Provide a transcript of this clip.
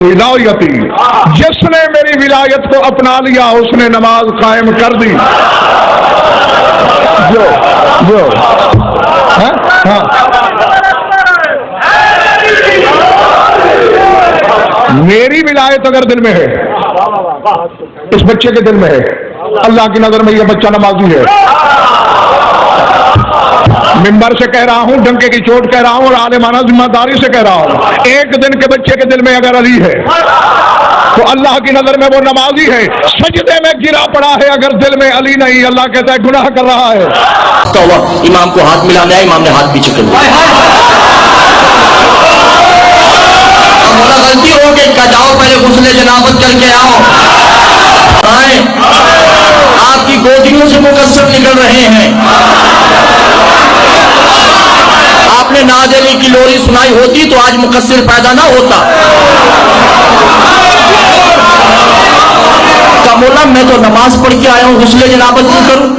विलायती, जिसने मेरी विलायत को अपना लिया उसने नमाज कायम कर दी। जो हाँ मेरी विलायत अगर दिल में है, इस बच्चे के दिल में है, अल्लाह की नजर में यह बच्चा नमाजी है। मिंबर से कह रहा हूं, डंके की चोट कह रहा हूं और आलिमाना जिम्मेदारी से कह रहा हूं, एक दिन के बच्चे के दिल में अगर अली है तो अल्लाह की नजर में वो नमाजी है। सजदे में गिरा पड़ा है, अगर दिल में अली नहीं, अल्लाह कहता है गुनाह कर रहा है। तो इमाम को हाथ मिलाना है, इमाम ने हाथ पीछे कर दिया। बोला गलती हो गई, का जाओ पहले गुस्ले जनाबत करके आओ। आपकी गोदियों से मुकस्सर निकल रहे हैं। आपने नाज अली की लोरी सुनाई होती तो आज मुकस्सिर पैदा ना होता। का मौला मैं तो नमाज पढ़ के आया हूँ, गुस्ले जनाबत नहीं करूं?